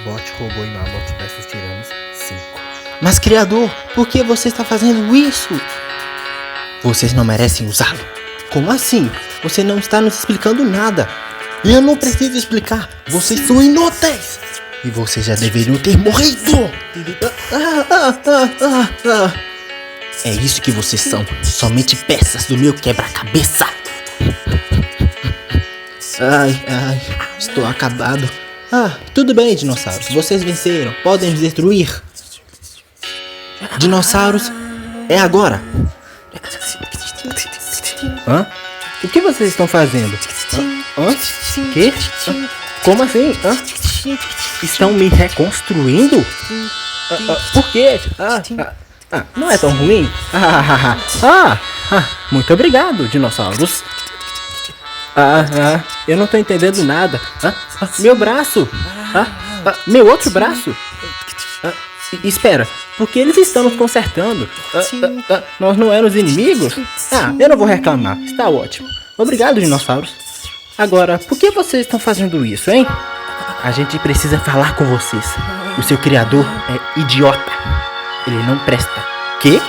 Bot, robô e Mabot versus Tiranos 5. Mas criador, por que você está fazendo isso? Vocês não merecem usá-lo. Como assim? Você não está nos explicando nada. E eu não preciso explicar. Vocês são inúteis. E vocês já deveriam ter morrido. É isso que vocês são. Somente peças do meu quebra-cabeça. Ai, estou acabado. Tudo bem, dinossauros. Vocês venceram. Podem me destruir. Dinossauros, é agora. O que vocês estão fazendo? Que? Como assim? Estão me reconstruindo? Por quê? Não é tão ruim? Muito obrigado, dinossauros. Eu não tô entendendo nada. Meu braço. Meu outro braço. Espera, por que eles estão nos consertando? Nós não éramos inimigos? Eu não vou reclamar, está ótimo. Obrigado, dinossauros. Agora, por que vocês estão fazendo isso, hein? A gente precisa falar com vocês. O seu criador é idiota. Ele não presta. Quê?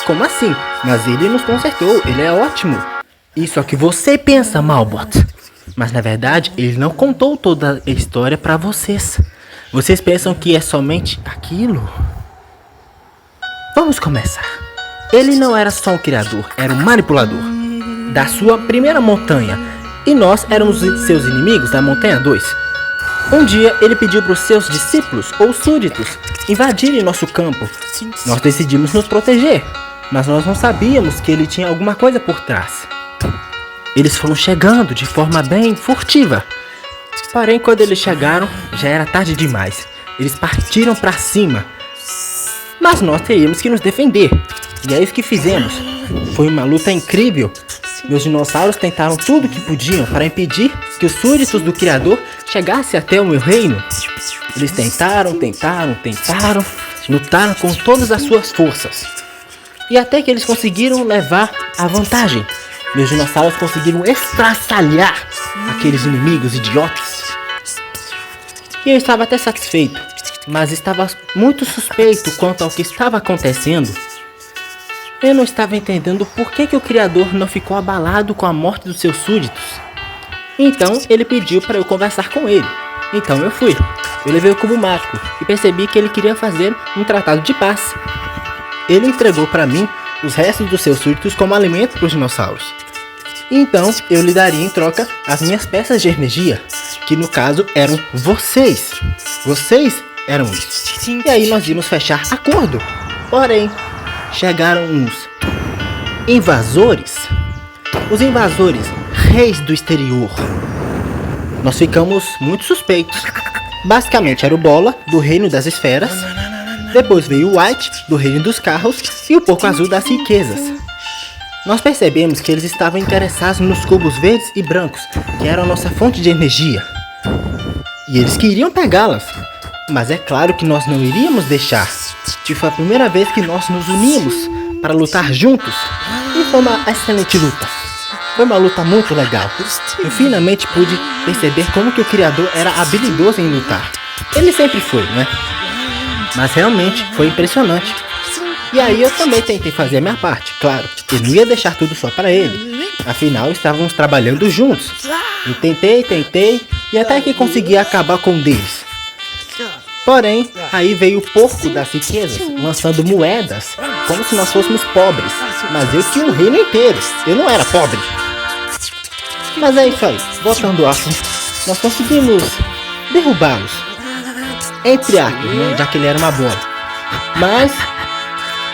Como assim? Mas ele nos consertou, ele é ótimo. Isso é o que você pensa, Malbot. Mas na verdade, ele não contou toda a história pra vocês. Vocês pensam que é somente aquilo? Vamos começar. Ele não era só um criador, era um manipulador da sua primeira montanha. E nós éramos seus inimigos da montanha 2. Um dia ele pediu para os seus discípulos ou súditos invadirem nosso campo. Nós decidimos nos proteger, mas nós não sabíamos que ele tinha alguma coisa por trás. Eles foram chegando de forma bem furtiva. Porém, quando eles chegaram, já era tarde demais. Eles partiram para cima. Mas nós teríamos que nos defender. E é isso que fizemos. Foi uma luta incrível. Meus dinossauros tentaram tudo o que podiam para impedir que os súditos do Criador chegassem até o meu reino. Eles tentaram, lutaram com todas as suas forças. E até que eles conseguiram levar a vantagem. Meus dinossauros conseguiram estraçalhar aqueles inimigos idiotas. E eu estava até satisfeito, mas estava muito suspeito quanto ao que estava acontecendo. Eu não estava entendendo por que o Criador não ficou abalado com a morte dos seus súditos. Então ele pediu para eu conversar com ele. Então eu fui. Eu levei o cubo mágico e percebi que ele queria fazer um tratado de paz. Ele entregou para mim os restos dos seus súditos como alimento para os dinossauros. Então eu lhe daria em troca as minhas peças de energia, que no caso eram vocês. Vocês eram isso. E aí nós íamos fechar acordo. Porém, chegaram uns invasores. Os invasores, reis do exterior. Nós ficamos muito suspeitos. Basicamente era o Bola, do reino das esferas. Depois veio o White, do reino dos carros. E o Porco Azul das riquezas. Nós percebemos que eles estavam interessados nos cubos verdes e brancos, que eram a nossa fonte de energia. E eles queriam pegá-las. Mas é claro que nós não iríamos deixar. E foi a primeira vez que nós nos unimos para lutar juntos. E foi uma excelente luta. Foi uma luta muito legal. Eu finalmente pude perceber como que o Criador era habilidoso em lutar. Ele sempre foi, né? Mas realmente foi impressionante. E aí eu também tentei fazer a minha parte, claro. Eu não ia deixar tudo só para ele. Afinal, estávamos trabalhando juntos. Eu tentei e até que consegui acabar com um deles. Porém, aí veio o Porco das riquezas, lançando moedas, como se nós fôssemos pobres. Mas eu tinha um reino inteiro, eu não era pobre. Mas é isso aí, voltando ao assunto, nós conseguimos derrubá-los. Entre aspas, né, já que ele era uma bola. Mas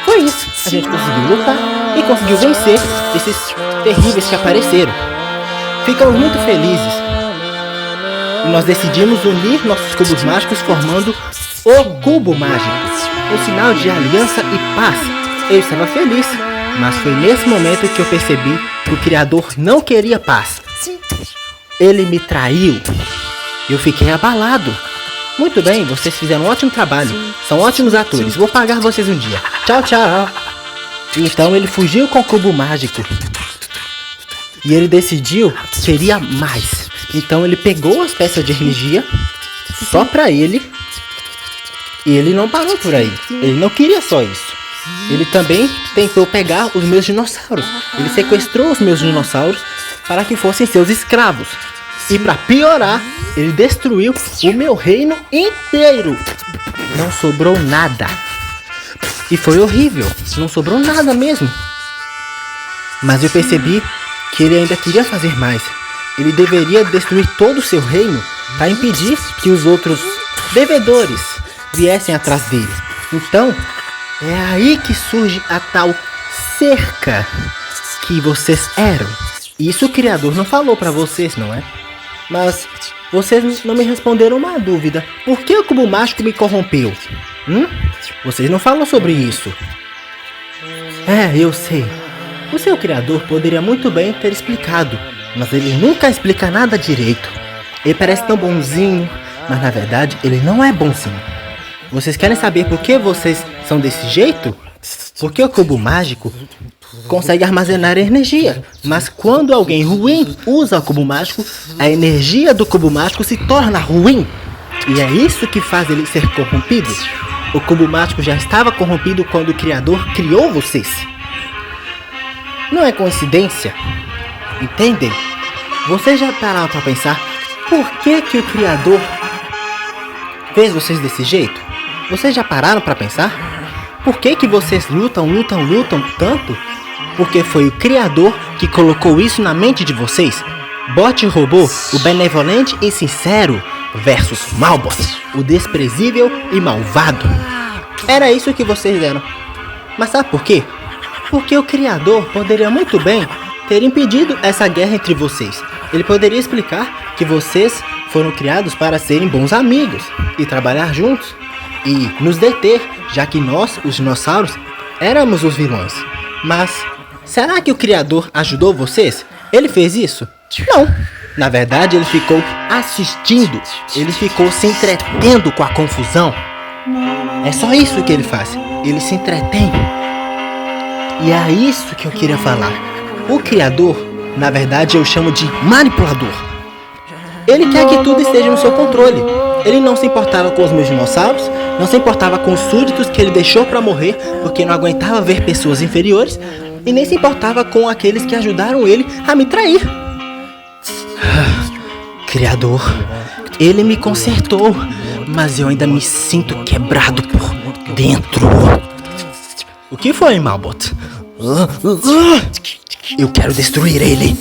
foi isso, a gente conseguiu lutar e conseguiu vencer esses terríveis que apareceram. Ficamos muito felizes. E nós decidimos unir nossos cubos mágicos formando o Cubo Mágico, um sinal de aliança e paz. Eu estava feliz, mas foi nesse momento que eu percebi que o Criador não queria paz. Ele me traiu. Eu fiquei abalado. Muito bem, vocês fizeram um ótimo trabalho. São ótimos atores, vou pagar vocês um dia. Tchau, tchau. Então ele fugiu com o Cubo Mágico. E ele decidiu que queria mais. Então ele pegou as peças de energia só pra ele E ele não parou por aí. Ele não queria só isso. Ele também tentou pegar os meus dinossauros. Ele sequestrou os meus dinossauros para que fossem seus escravos. E para piorar, ele destruiu o meu reino inteiro. Não sobrou nada. E foi horrível. Não sobrou nada mesmo. Mas eu percebi que ele ainda queria fazer mais. Ele deveria destruir todo o seu reino para impedir que os outros devedores viessem atrás dele. Então, é aí que surge a tal cerca que vocês eram. Isso o Criador não falou para vocês, não é? Mas vocês não me responderam uma dúvida. Por que o cubo mágico me corrompeu? Vocês não falam sobre isso. Eu sei. O seu Criador poderia muito bem ter explicado, mas ele nunca explica nada direito. Ele parece tão bonzinho, mas na verdade ele não é bonzinho. Vocês querem saber por que vocês são desse jeito? Porque o cubo mágico consegue armazenar energia, mas quando alguém ruim usa o cubo mágico, a energia do cubo mágico se torna ruim. E é isso que faz ele ser corrompido. O cubo mágico já estava corrompido quando o Criador criou vocês. Não é coincidência? Entendem? Vocês já pararam para pensar por que o Criador fez vocês desse jeito? Vocês já pararam para pensar? Por que vocês lutam tanto? Porque foi o Criador que colocou isso na mente de vocês. Bot Robô, o benevolente e sincero, versus Malbot, o desprezível e malvado. Era isso que vocês eram. Mas sabe por quê? Porque o Criador poderia muito bem ter impedido essa guerra entre vocês. Ele poderia explicar que vocês foram criados para serem bons amigos e trabalhar juntos e nos deter, já que nós, os dinossauros, éramos os vilões. Mas será que o Criador ajudou vocês? Ele fez isso? Não. Na verdade, ele ficou assistindo. Ele ficou se entretendo com a confusão. É só isso que ele faz. Ele se entretém. E é isso que eu queria falar. O Criador, na verdade, eu chamo de manipulador. Ele quer que tudo esteja no seu controle. Ele não se importava com os meus dinossauros, não se importava com os súditos que ele deixou para morrer porque não aguentava ver pessoas inferiores, e nem se importava com aqueles que ajudaram ele a me trair. Criador, ele me consertou, mas eu ainda me sinto quebrado por dentro. O que foi, Malbot? Eu quero destruir ele.